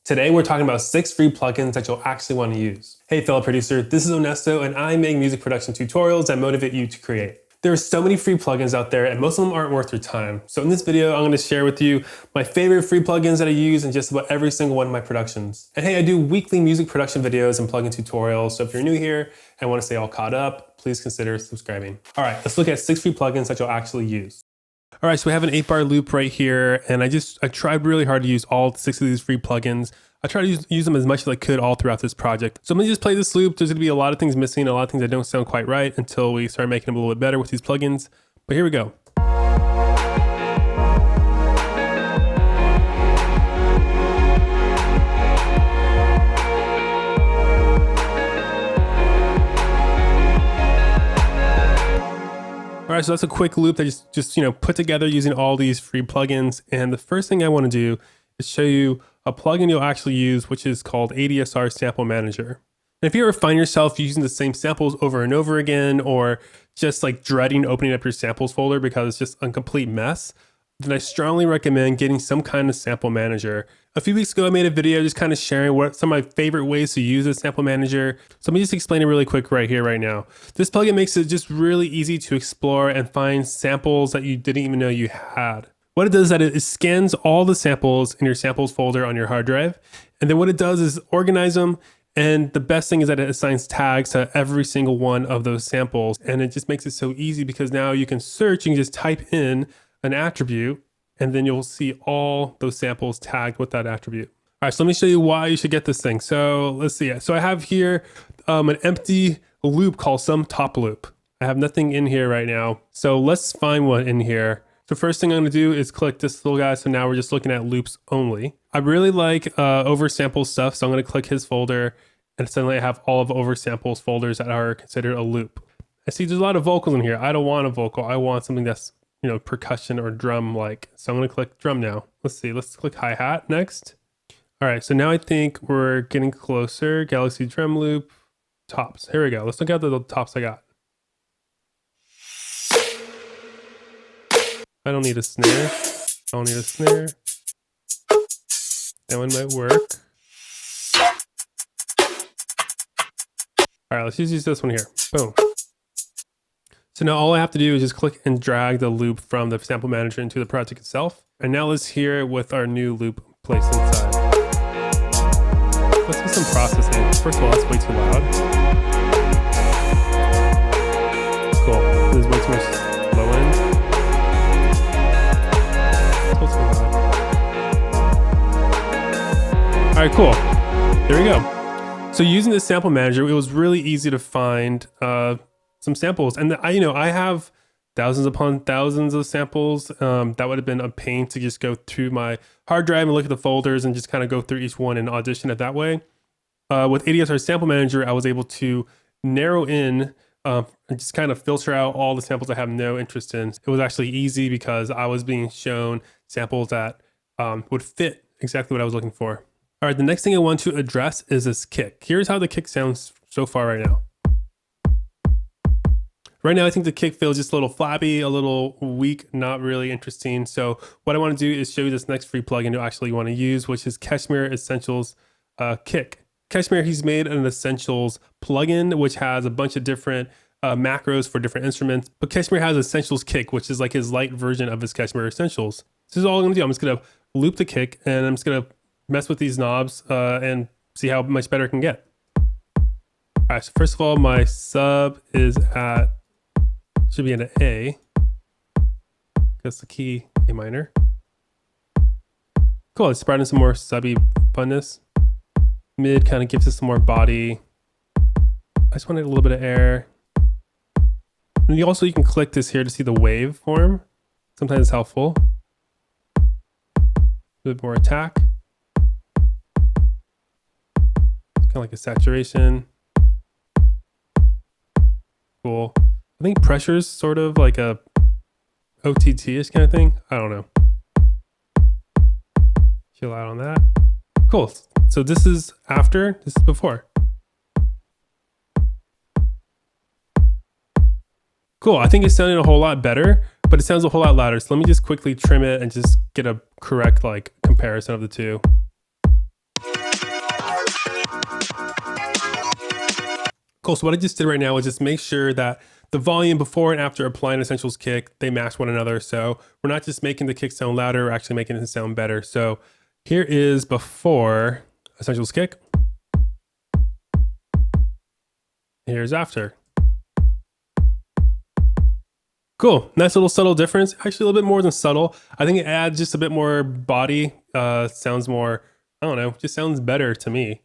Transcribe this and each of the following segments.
Today we're talking about 6 free plugins that you'll actually want to use. Hey fellow producer, this is Onesto and I make music production tutorials that motivate you to create. There are so many free plugins out there and most of them aren't worth your time. So in this video, I'm going to share with you my favorite free plugins that I use in just about every single one of my productions. And hey, I do weekly music production videos and plugin tutorials. So if you're new here and want to stay all caught up, please consider subscribing. All right, let's look at 6 free plugins that you'll actually use. All right, so we have an 8-bar loop right here, and I tried really hard to use all 6 of these free plugins. I tried to use them as much as I could all throughout this project. So I'm gonna just play this loop. There's gonna be a lot of things missing, a lot of things that don't sound quite right until we start making them a little bit better with these plugins. But here we go. All right, so that's a quick loop that just put together using all these free plugins. And the first thing I want to do is show you a plugin you'll actually use, which is called ADSR Sample Manager. And if you ever find yourself using the same samples over and over again, or just like dreading opening up your samples folder because it's just a complete mess, then I strongly recommend getting some kind of sample manager. A few weeks ago, I made a video just kind of sharing what some of my favorite ways to use a sample manager. So let me just explain it really quick right here, right now. This plugin makes it just really easy to explore and find samples that you didn't even know you had. What it does is that it scans all the samples in your samples folder on your hard drive. And then what it does is organize them. And the best thing is that it assigns tags to every single one of those samples. And it just makes it so easy because now you can search, you can just type in an attribute, and then you'll see all those samples tagged with that attribute. All right, so let me show you why you should get this thing. So let's see. So I have here an empty loop called some top loop. I have nothing in here right now. So let's find one in here. So first thing I'm gonna do is click this little guy. So now we're just looking at loops only. I really like oversample stuff. So I'm gonna click his folder and suddenly I have all of oversamples folders that are considered a loop. I see there's a lot of vocals in here. I don't want a vocal. I want something that's percussion or drum like. So I'm gonna click drum now. Let's see, let's click hi-hat next. All right, so now I think we're getting closer. Galaxy drum loop, tops. Here we go. Let's look at the tops I got. I don't need a snare. I don't need a snare. That one might work. All right, let's just use this one here. Boom. So now all I have to do is just click and drag the loop from the sample manager into the project itself. And now let's hear it with our new loop placed inside. Let's do some processing. First of all, that's way too loud. Cool. This is way too much low end. All right, cool. There we go. So using this sample manager, it was really easy to find some samples, and I have thousands upon thousands of samples. That would have been a pain to just go through my hard drive and look at the folders and just kind of go through each one and audition it that way. With ADSR Sample Manager, I was able to narrow in and just kind of filter out all the samples I have no interest in. It was actually easy because I was being shown samples that would fit exactly what I was looking for. All right, the next thing I want to address is this kick. Here's how the kick sounds so far right now. Right now, I think the kick feels just a little flabby, a little weak, not really interesting. So what I want to do is show you this next free plugin you actually want to use, which is KSHMR Essentials Kick. KSHMR, he's made an Essentials plugin, which has a bunch of different macros for different instruments. But KSHMR has Essentials Kick, which is like his light version of his KSHMR Essentials. This is all I'm going to do. I'm just going to loop the kick, and I'm just going to mess with these knobs and see how much better it can get. All right, so first of all, my sub is at should be in an A. That's the key, A minor. Cool, let's spread in some more subby funness. Mid kind of gives us some more body. I just wanted a little bit of air. And you can click this here to see the waveform. Sometimes it's helpful. A bit more attack. It's kind of like a saturation. Cool. I think pressure is sort of like a OTT-ish kind of thing. I don't know. Chill out on that. Cool. So this is after, this is before. Cool. I think it sounded a whole lot better, but it sounds a whole lot louder. So let me just quickly trim it and just get a correct comparison of the two. Cool, so what I just did right now is just make sure that the volume before and after applying Essentials kick, they match one another. So we're not just making the kick sound louder, we're actually making it sound better. So here is before Essentials kick. Here's after. Cool, nice little subtle difference. Actually a little bit more than subtle. I think it adds just a bit more body, sounds more, I don't know, just sounds better to me.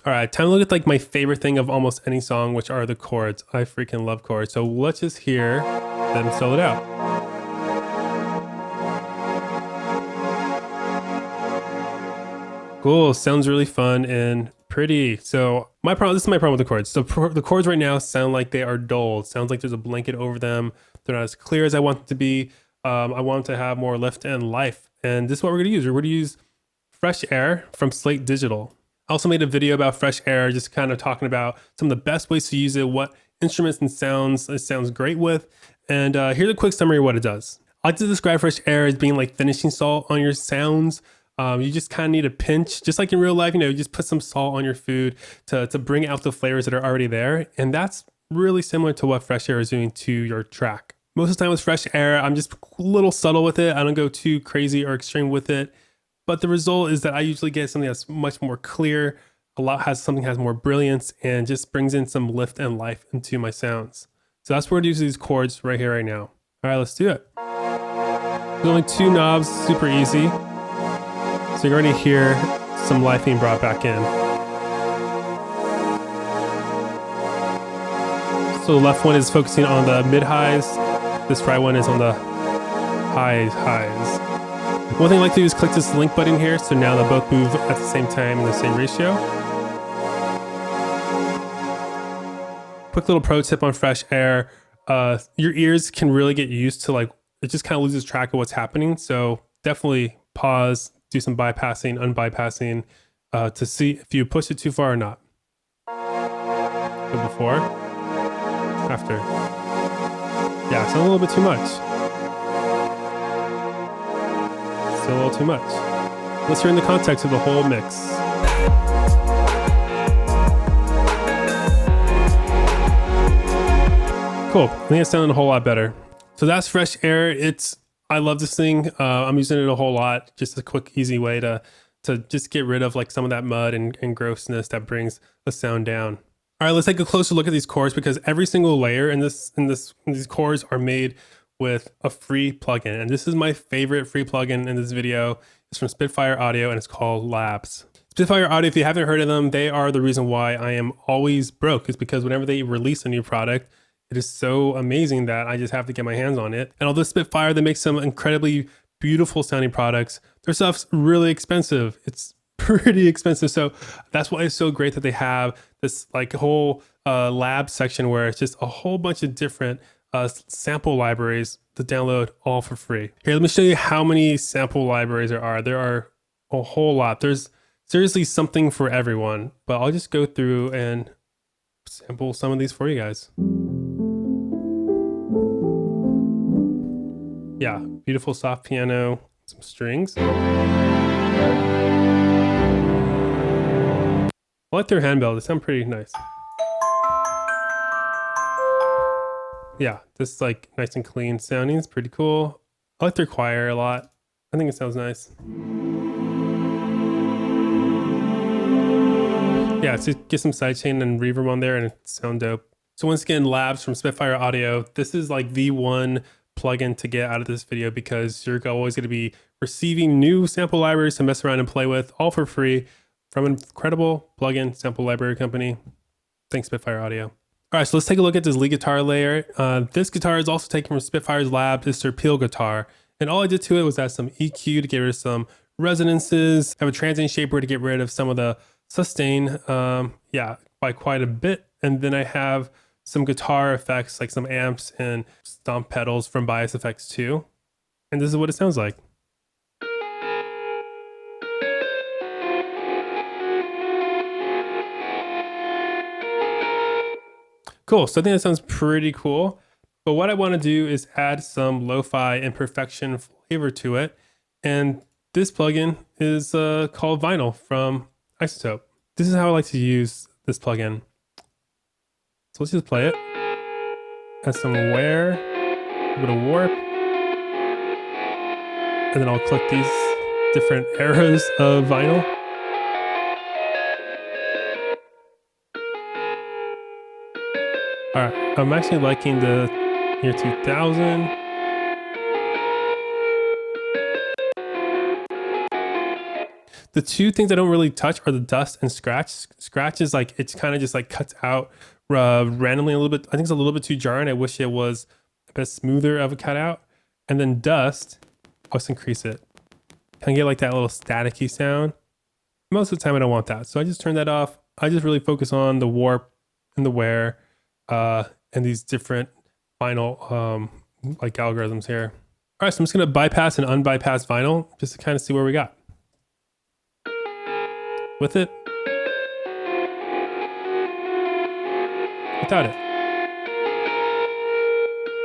All right, time to look at like my favorite thing of almost any song, which are the chords. I freaking love chords. So let's just hear them spell it out. Cool, sounds really fun and pretty. So this is my problem with the chords. So the chords right now sound like they are dull. It sounds like there's a blanket over them. They're not as clear as I want them to be. I want them to have more lift and life. And this is what we're gonna use. We're gonna use Fresh Air from Slate Digital. I also made a video about Fresh Air, just kind of talking about some of the best ways to use it, what instruments and sounds it sounds great with. And here's a quick summary of what it does. I like to describe Fresh Air as being like finishing salt on your sounds. You just kind of need a pinch, just like in real life, you just put some salt on your food to bring out the flavors that are already there. And that's really similar to what Fresh Air is doing to your track. Most of the time with Fresh Air, I'm just a little subtle with it. I don't go too crazy or extreme with it. But the result is that I usually get something that's much more clear, something has more brilliance, and just brings in some lift and life into my sounds. So that's what we're gonna use these chords right here, right now. All right, let's do it. There's only 2 knobs, super easy. So you're already hear some life being brought back in. So the left one is focusing on the mid highs. This right one is on the highs. One thing I like to do is click this link button here, so now they'll both move at the same time in the same ratio. Quick little pro tip on Fresh Air. Your ears can really get used to it just kind of loses track of what's happening. So definitely pause, do some bypassing, unbypassing to see if you push it too far or not. So before, after. Yeah, it's a little bit too much. Still a little too much. Let's hear in the context of the whole mix. Cool, I think it's sounding a whole lot better. So that's Fresh Air. I love this thing. I'm using it a whole lot. Just a quick, easy way to just get rid of like some of that mud and grossness that brings the sound down. All right, let's take a closer look at these chords, because every single layer in these chords are made with a free plugin. And this is my favorite free plugin in this video. It's from Spitfire Audio and it's called Labs. Spitfire Audio, if you haven't heard of them, they are the reason why I am always broke. It's because whenever they release a new product, it is so amazing that I just have to get my hands on it. And although Spitfire, they make some incredibly beautiful sounding products, their stuff's really expensive. It's pretty expensive. So that's why it's so great that they have this like whole lab section where it's just a whole bunch of different sample libraries to download all for free. Here, let me show you how many sample libraries there are. There are a whole lot. There's seriously something for everyone, but I'll just go through and sample some of these for you guys. Yeah, beautiful soft piano, some strings. I like their handbell, they sound pretty nice. Yeah, just like nice and clean sounding, it's pretty cool. I like their choir a lot. I think it sounds nice. Yeah, so get some sidechain and reverb on there and it sound dope. So once again, Labs from Spitfire Audio. This is like the one plugin to get out of this video, because you're always going to be receiving new sample libraries to mess around and play with, all for free, from an incredible plugin sample library company. Thanks, Spitfire Audio. All right, so let's take a look at this lead guitar layer. This guitar is also taken from Spitfire's Labs. It's their Peel guitar. And all I did to it was add some EQ to get rid of some resonances. I have a transient shaper to get rid of some of the sustain, by quite a bit. And then I have some guitar effects, like some amps and stomp pedals from Bias Effects 2. And this is what it sounds like. Cool, so I think that sounds pretty cool. But what I want to do is add some lo-fi imperfection flavor to it. And this plugin is called Vinyl from iZotope. This is how I like to use this plugin. So let's just play it. Add some wear, a bit of warp. And then I'll click these different eras of vinyl. All right, I'm actually liking the year 2000. The two things I don't really touch are the dust and scratch. Scratch is like, it's kind of just like cuts out randomly a little bit. I think it's a little bit too jarring. I wish it was a bit smoother of a cutout. And then dust, let's increase it. Kind of get like that little staticky sound. Most of the time I don't want that. So I just turn that off. I just really focus on the warp and the wear and these different vinyl like algorithms here. All right, so I'm just gonna bypass and unbypass vinyl just to kind of see where we got. With it. Without it.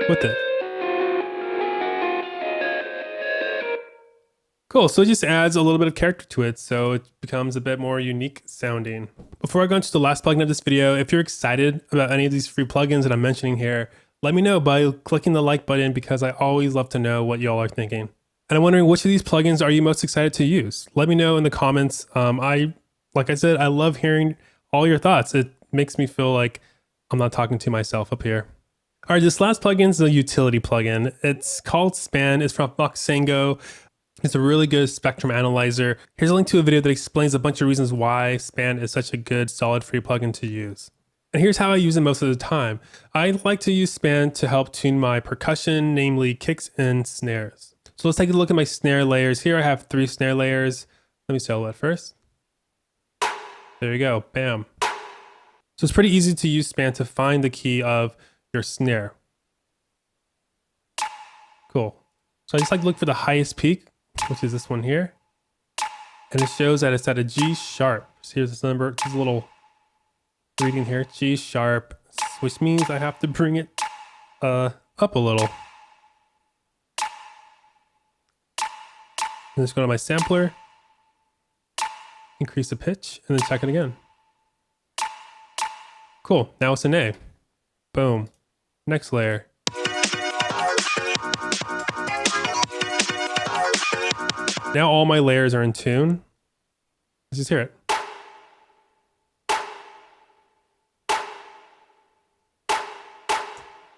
With it. Cool, so it just adds a little bit of character to it, so it becomes a bit more unique sounding. Before I go into the last plugin of this video, if you're excited about any of these free plugins that I'm mentioning here, let me know by clicking the like button because I always love to know what y'all are thinking. And I'm wondering which of these plugins are you most excited to use? Let me know in the comments. Like I said, I love hearing all your thoughts. It makes me feel like I'm not talking to myself up here. All right, this last plugin is a utility plugin. It's called Span. It's from Voxengo. It's a really good spectrum analyzer. Here's a link to a video that explains a bunch of reasons why Span is such a good, solid free plugin to use. And here's how I use it most of the time. I like to use Span to help tune my percussion, namely kicks and snares. So let's take a look at my snare layers. Here I have 3 snare layers. Let me solo that first. There you go, bam. So it's pretty easy to use Span to find the key of your snare. Cool. So I just like to look for the highest peak, which is this one here. And it shows that it's at a G sharp. So here's this number, this little reading here, G sharp, which means I have to bring it up a little. And just go to my sampler, increase the pitch, and then check it again. Cool, now it's an A. Boom. Next layer. Now all my layers are in tune. Let's just hear it.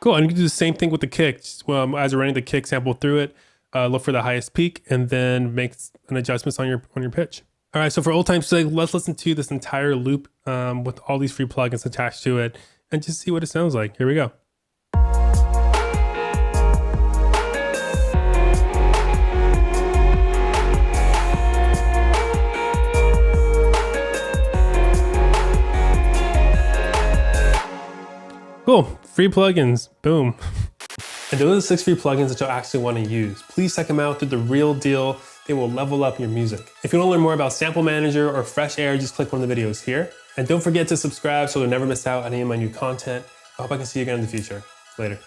Cool, and you can do the same thing with the kick. Just, as you're running the kick sample through it, look for the highest peak and then make an adjustments on your pitch. All right, so for old time's sake, let's listen to this entire loop with all these free plugins attached to it and just see what it sounds like. Here we go. Cool, free plugins, boom. And those are the 6 free plugins that you'll actually want to use. Please check them out, they're the real deal. They will level up your music. If you want to learn more about Sample Manager or Fresh Air, just click one of the videos here. And don't forget to subscribe so you'll never miss out on any of my new content. I hope I can see you again in the future. Later.